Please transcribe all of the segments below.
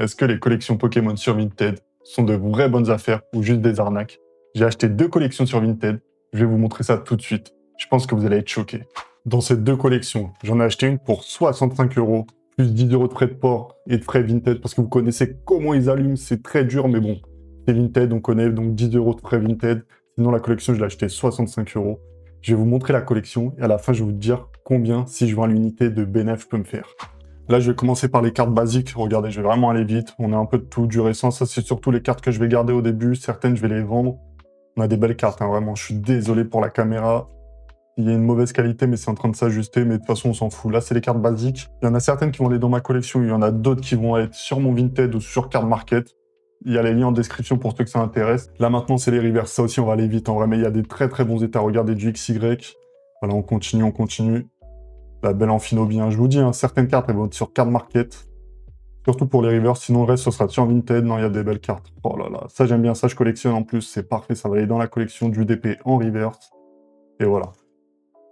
Est-ce que les collections Pokémon sur Vinted sont de vraies bonnes affaires ou juste des arnaques? J'ai acheté 2 collections sur Vinted. Je vais vous montrer ça tout de suite. Je pense que vous allez être choqués. Dans ces 2 collections, j'en ai acheté une pour 65 €, plus 10 € de frais de port et de frais Vinted, parce que vous connaissez comment ils allument, c'est très dur, mais bon, c'est Vinted, on connaît, donc 10 € de frais Vinted. Sinon, la collection, je l'ai achetée 65 €. Je vais vous montrer la collection, et à la fin, je vais vous dire combien, si je vends l'unité de bénéf, je peux me faire. Là, je vais commencer par les cartes basiques. Regardez, je vais vraiment aller vite. On a un peu de tout, du récent. Ça, c'est surtout les cartes que je vais garder au début. Certaines, je vais les vendre. On a des belles cartes, hein, vraiment. Je suis désolé pour la caméra. Il y a une mauvaise qualité, mais c'est en train de s'ajuster. Mais de toute façon, on s'en fout. Là, c'est les cartes basiques. Il y en a certaines qui vont aller dans ma collection. Il y en a d'autres qui vont être sur mon Vinted ou sur Card Market. Il y a les liens en description pour ceux que ça intéresse. Là, maintenant, c'est les reverse. Ça aussi, on va aller vite, en vrai. Mais il y a des très, très bons états. Regardez du XY. Voilà, on continue, on continue. La belle Amphinobie, hein. Je vous dis, hein, certaines cartes, elles vont être sur Card Market. Surtout pour les reverse, sinon le reste, ce sera sur Vinted. Non, il y a des belles cartes. Oh là là, ça j'aime bien, ça je collectionne en plus, c'est parfait, ça va aller dans la collection du DP en reverse. Et voilà.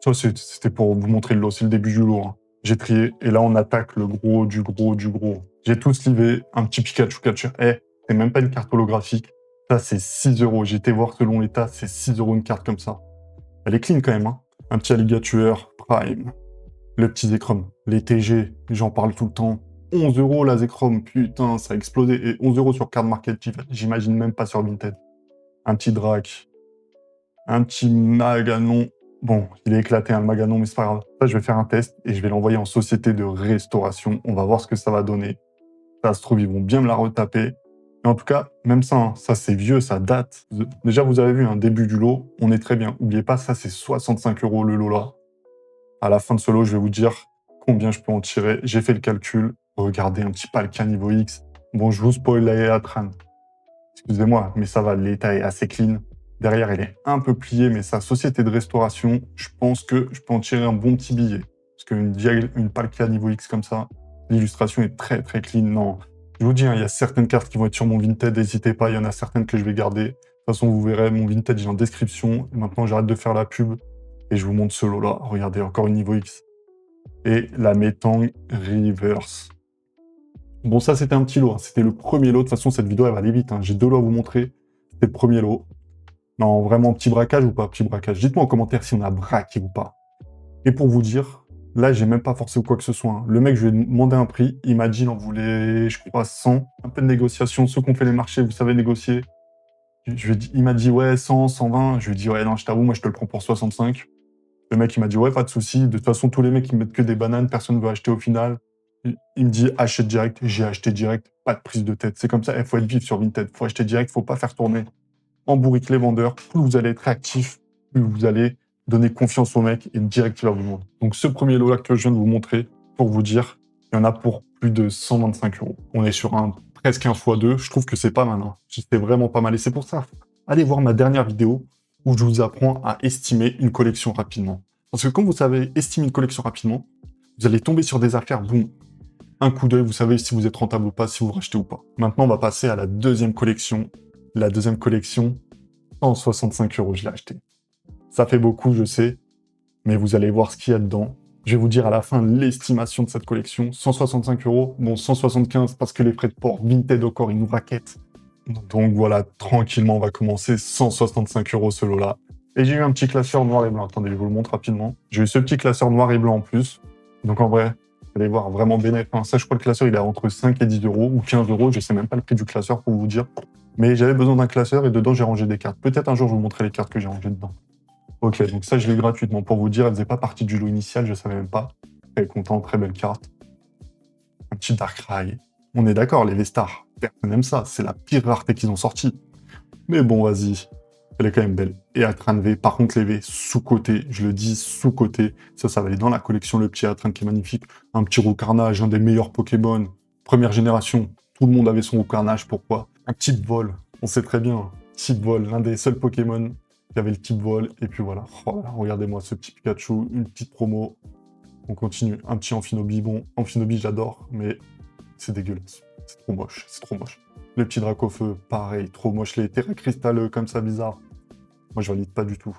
Ça, c'était pour vous montrer le lot, c'est le début du lot, hein. J'ai trié, et là on attaque le gros du gros du gros. J'ai tout slivé, un petit Pikachu Catcher. C'est même pas une carte holographique. Ça, c'est 6 €. J'ai été voir selon l'état, c'est 6 € une carte comme ça. Elle est clean quand même, hein. Un petit Alligator Prime. Le petit Zekrom, les TG, j'en parle tout le temps. 11 € la Zekrom, putain, ça a explosé. Et 11 € sur Card Market, j'imagine même pas sur Vinted. Un petit Drac, un petit Maganon. Bon, il est éclaté, hein, le Maganon, mais c'est pas grave. Ça, je vais faire un test et je vais l'envoyer en société de restauration. On va voir ce que ça va donner. Ça se trouve, ils vont bien me la retaper. Mais en tout cas, même ça, hein, ça c'est vieux, ça date. Déjà, vous avez vu un début du lot, on est très bien. N'oubliez pas, ça c'est 65 € le lot là. À la fin de ce lot, je vais vous dire combien je peux en tirer. J'ai fait le calcul. Regardez, un petit Palkia niveau X. Bon, je vous spoil la Atran. Excusez-moi, mais ça va, l'état est assez clean. Derrière, elle est un peu pliée, mais sa société de restauration, je pense que je peux en tirer un bon petit billet. Parce une Palkia niveau X comme ça, l'illustration est très très clean. Non, je vous dis, hein, il y a certaines cartes qui vont être sur mon Vinted, n'hésitez pas, il y en a certaines que je vais garder. De toute façon, vous verrez, mon Vinted, j'ai en description. Maintenant, j'arrête de faire la pub. Et je vous montre ce lot-là. Regardez, encore une niveau X. Et la Metang Reverse. Bon, ça, c'était un petit lot, hein. C'était le premier lot. De toute façon, cette vidéo, elle va aller vite, hein. J'ai 2 lots à vous montrer. C'était le premier lot. Non, vraiment, petit braquage ou pas petit braquage? Dites-moi en commentaire si on a braqué ou pas. Et pour vous dire, là, j'ai même pas forcé ou quoi que ce soit, hein. Le mec, je lui ai demandé un prix. Il m'a dit, il en voulait, je crois, 100. Un peu de négociation. Ceux qui ont fait les marchés, vous savez négocier. Il m'a dit, ouais, 100, 120. Je lui ai dit, ouais, non, je t'avoue, moi, je te le prends pour 65. Le mec, il m'a dit, ouais, pas de souci. De toute façon, tous les mecs, ils mettent que des bananes. Personne ne veut acheter au final. Il me dit, achète direct. J'ai acheté direct. Pas de prise de tête. C'est comme ça. Il faut être vif sur Vinted. Faut acheter direct. Faut pas faire tourner. Embourrique les vendeurs. Plus vous allez être réactif, plus vous allez donner confiance au mec et direct, il va vous vendre. Donc, ce premier lot-là que je viens de vous montrer, pour vous dire, il y en a pour plus de 125 €. On est sur presque un x2. Je trouve que c'est pas mal, hein. C'est vraiment pas mal. Et c'est pour ça, allez voir ma dernière vidéo où je vous apprends à estimer une collection rapidement. Parce que quand vous savez estimer une collection rapidement, vous allez tomber sur des affaires, boum, un coup d'œil, vous savez si vous êtes rentable ou pas, si vous rachetez ou pas. Maintenant, on va passer à la deuxième collection. La deuxième collection, 165 €, je l'ai acheté. Ça fait beaucoup, je sais, mais vous allez voir ce qu'il y a dedans. Je vais vous dire à la fin l'estimation de cette collection. 165 €, bon 175 parce que les frais de port Vinted encore, ils nous raquettent. Donc voilà, tranquillement, on va commencer. 165 € ce lot-là. Et j'ai eu un petit classeur noir et blanc. Attendez, je vous le montre rapidement. J'ai eu ce petit classeur noir et blanc en plus. Donc en vrai, vous allez voir, vraiment bénéfique. Enfin, ça, je crois que le classeur, il est entre 5 et 10 € ou 15 €. Je sais même pas le prix du classeur pour vous dire. Mais j'avais besoin d'un classeur et dedans, j'ai rangé des cartes. Peut-être un jour, je vous montrerai les cartes que j'ai rangées dedans. Ok, donc ça, je l'ai eu gratuitement. Pour vous dire, elle faisait pas partie du lot initial, je savais même pas. Très content, très belle carte. Un petit Darkrai. On est d'accord, les V-Stars. Personne n'aime ça. C'est la pire rareté qu'ils ont sortie. Mais bon, vas-y. Elle est quand même belle. Et Atran V, par contre, les V sous-côté, je le dis sous-côté. Ça va aller dans la collection, le petit Atran qui est magnifique. Un petit Roucarnage, un des meilleurs Pokémon. Première génération. Tout le monde avait son Roucarnage. Pourquoi? Un type vol. On sait très bien. Type vol, l'un des seuls Pokémon qui avait le type vol. Et puis voilà. Oh, regardez-moi ce petit Pikachu. Une petite promo. On continue. Un petit Amphinobie. Bon, Amphinobie, j'adore, mais c'est dégueulasse. C'est trop moche. C'est trop moche. Le petit Dracofeu, pareil, trop moche. Les terres cristalleux comme ça, bizarre. Moi, je valide pas du tout.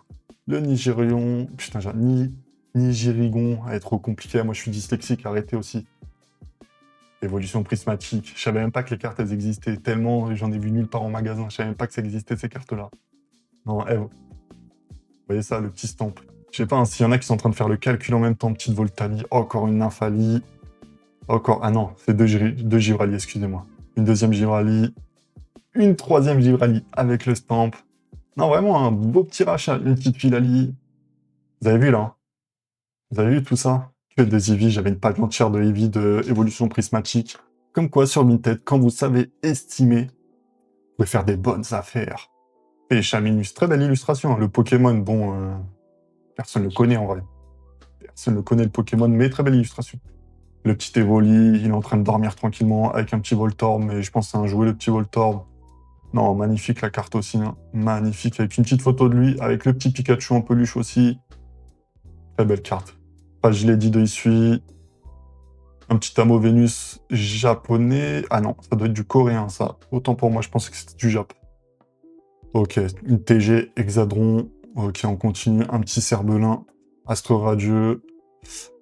Le Nigérion, putain, Nigirigon, elle est trop compliqué. Moi, je suis dyslexique, arrêtez aussi. Évolution prismatique. Je savais même pas que les cartes, elles existaient. Tellement j'en ai vu nulle part en magasin. Je savais même pas que ça existait, ces cartes-là. Non, vous voyez ça, le petit stamp. Je sais pas, hein, s'il y en a qui sont en train de faire le calcul en même temps. Petite Voltali, encore une Nymphalie. Encore... Ah non, c'est deux Givrali, excusez-moi. Une deuxième Givrali. Une troisième Givrali avec le stamp. Non, vraiment, un beau petit rachat. Une petite Filali. Vous avez vu, là hein. Vous avez vu tout ça? Que des Eevee, j'avais une page entière de Eevee de évolution prismatique. Comme quoi, sur Vinted, quand vous savez estimer, vous pouvez faire des bonnes affaires. Et Chaminus, très belle illustration. Hein. Le Pokémon, bon, personne le connaît en vrai. Personne ne connaît le Pokémon, mais très belle illustration. Le petit Evoli, il est en train de dormir tranquillement avec un petit Voltorb, mais je pense que c'est un jouet, le petit Voltorb. Non, magnifique la carte aussi. Hein. Magnifique, avec une petite photo de lui, avec le petit Pikachu en peluche aussi. Très belle carte. Enfin, je l'ai dit de Isui. Un petit Amo Vénus japonais. Ah non, ça doit être du coréen, ça. Autant pour moi, je pensais que c'était du Jap. Ok, une TG Hexadron. Ok, on continue. Un petit Cerbelin. Astre Radieux.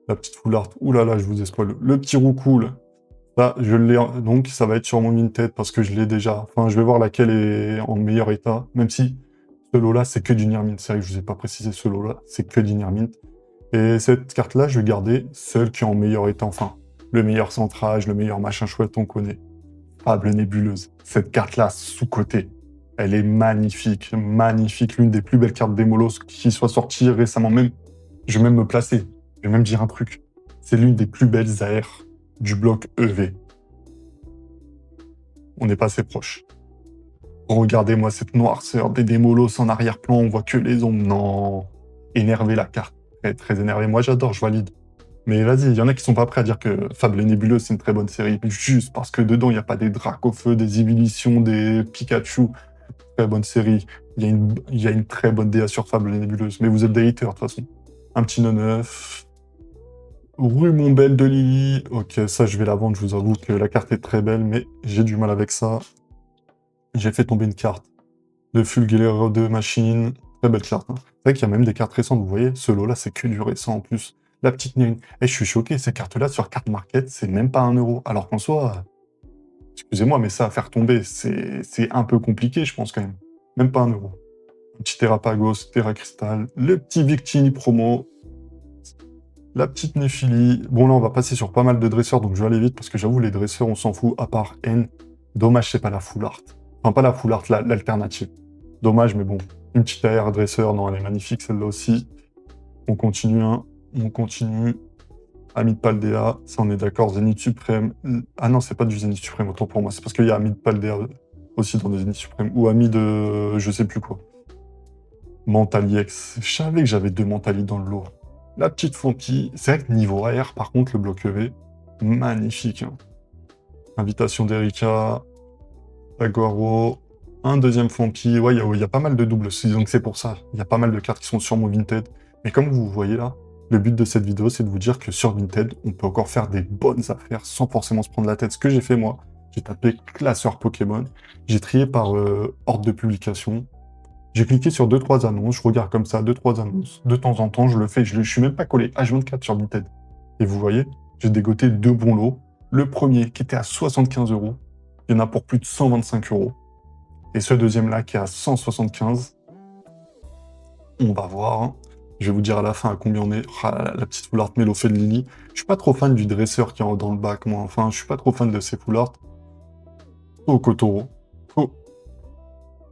La petite Foulard. Ouh là là, je vous ai spoil. Le petit Roucoule. Là, je l'ai. Donc, ça va être sur mon Vinted parce que je l'ai déjà. Enfin, je vais voir laquelle est en meilleur état. Même si ce lot-là, c'est que du Nirmint. C'est vrai que je vous ai pas précisé ce lot-là. C'est que du Nirmint. Et cette carte-là, je vais garder celle qui est en meilleur état. Enfin, le meilleur centrage, le meilleur machin chouette, on connaît. Fable nébuleuse. Cette carte-là, sous-cotée. Elle est magnifique. Magnifique. L'une des plus belles cartes d'Emolos qui soit sortie récemment. Même, je vais même me placer. Je vais même dire un truc. C'est l'une des plus belles AR du bloc EV. On n'est pas assez proche. Regardez-moi cette noirceur des Démolos en arrière-plan. On voit que les ombres. Non. Énervé la carte. Très, très énervé. Moi, j'adore. Je valide. Mais vas-y, il y en a qui sont pas prêts à dire que Fable et Nébuleuse, c'est une très bonne série. Juste parce que dedans, il n'y a pas des Dracofeu, des Ébullitions, des Pikachu. Très bonne série. Il y a une très bonne DA sur Fable et Nébuleuse. Mais vous êtes des haters, de toute façon. Un petit 9. Rue Montbel de Lily. Ok, ça, je vais la vendre. Je vous avoue que la carte est très belle, mais j'ai du mal avec ça. J'ai fait tomber une carte de Fulguero de Machine. Très belle carte. Hein. C'est vrai qu'il y a même des cartes récentes. Vous voyez, ce lot-là, c'est que du récent en plus. La petite Nérine. Je suis choqué, ces cartes-là, sur Card Market, c'est même pas 1 euro. Alors qu'en soi, excusez-moi, mais ça, à faire tomber, c'est un peu compliqué, je pense, quand même. Même pas 1 euro. Un petit Terrapagos, Terra Crystal, le petit Victini promo, la petite Néphilie. Bon, là, on va passer sur pas mal de dresseurs, donc je vais aller vite, parce que j'avoue, les dresseurs, on s'en fout, à part N. Dommage, c'est pas la Full Art. Enfin, pas la Full Art, l'alternative. Dommage, mais bon. Une petite AR dresseur, non, elle est magnifique, celle-là aussi. On continue, hein. On continue. Amid Paldea, ça on est d'accord. Zénith Suprême. Ah non, c'est pas du Zénith Suprême, autant pour moi. C'est parce qu'il y a Amid Paldea aussi dans le Zénith Suprême. Ou Amid de je sais plus quoi. Mentaliex. Je savais que j'avais 2 Mentali dans le lot. La petite Fonky. C'est vrai que niveau AR, par contre, le bloc EV, magnifique. Hein. Invitation d'Erika. Aguaro. Un deuxième Fonky. Ouais, il y a pas mal de doubles. Donc c'est pour ça. Il y a pas mal de cartes qui sont sur mon Vinted. Mais comme vous voyez là, le but de cette vidéo, c'est de vous dire que sur Vinted, on peut encore faire des bonnes affaires sans forcément se prendre la tête. Ce que j'ai fait, moi, j'ai tapé classeur Pokémon, j'ai trié par ordre de publication, j'ai cliqué sur 2-3 annonces, je regarde comme ça, 2-3 annonces. De temps en temps, je le fais, je suis même pas collé H24 sur Vinted. Et vous voyez, j'ai dégoté 2 bons lots. Le premier, qui était à 75 €, il y en a pour plus de 125 €. Et ce deuxième-là, qui est à 175, on va voir, hein. Je vais vous dire à la fin à combien on est. Ah, la petite full art Mélofée de Lily. Je suis pas trop fan du dresseur qui est dans le bac, moi. Enfin, je suis pas trop fan de ces full art. Tokotoro. Oh.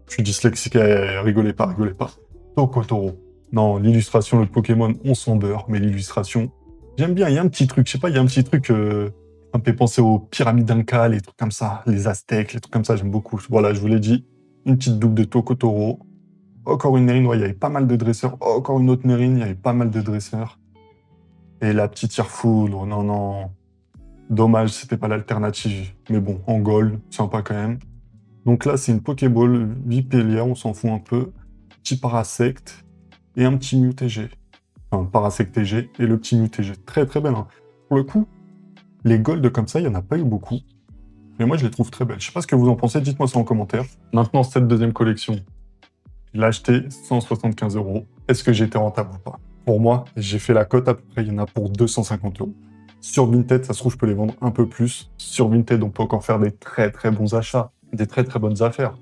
Je suis dyslexique, rigolez pas, rigolez pas. Tokotoro. Non, l'illustration, le Pokémon, on s'en beurre, mais l'illustration, j'aime bien. Il y a un petit truc, je sais pas, il y a un petit truc. Ça me fait penser aux pyramides Inca, les trucs comme ça, les Aztèques, les trucs comme ça, j'aime beaucoup. Voilà, je vous l'ai dit. Une petite double de Tokotoro. Encore une Nérine, ouais, il y avait pas mal de dresseurs. Encore une autre Nérine, il y avait pas mal de dresseurs. Et la petite Irfoudre, non, non. Dommage, c'était pas l'alternative. Mais bon, en gold, sympa quand même. Donc là, c'est une Pokéball Vipelia, on s'en fout un peu. Petit Parasect et un petit Mew TG. Enfin, Parasect TG et le petit Mew TG. Très très belle. Hein. Pour le coup, les golds comme ça, il n'y en a pas eu beaucoup. Mais moi, je les trouve très belles. Je sais pas ce que vous en pensez, dites-moi ça en commentaire. Maintenant, cette deuxième collection. Je l'ai acheté 175 €. Est-ce que j'ai été rentable ou pas? Pour moi, j'ai fait la cote à peu près, il y en a pour 250 €. Sur Vinted, ça se trouve, je peux les vendre un peu plus. Sur Vinted, on peut encore faire des très très bons achats, des très très bonnes affaires.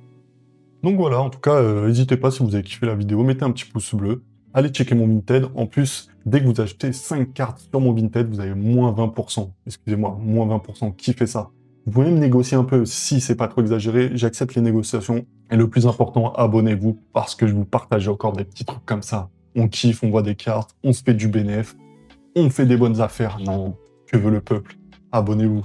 Donc voilà, en tout cas, n'hésitez pas si vous avez kiffé la vidéo, mettez un petit pouce bleu. Allez checker mon Vinted. En plus, dès que vous achetez 5 cartes sur mon Vinted, vous avez moins 20%. Excusez-moi, moins 20%. Qui fait ça? Vous pouvez même négocier un peu si c'est pas trop exagéré. J'accepte les négociations. Et le plus important, abonnez-vous parce que je vous partage encore des petits trucs comme ça. On kiffe, on voit des cartes, on se fait du bénéf, on fait des bonnes affaires. Non, que veut le peuple? Abonnez-vous.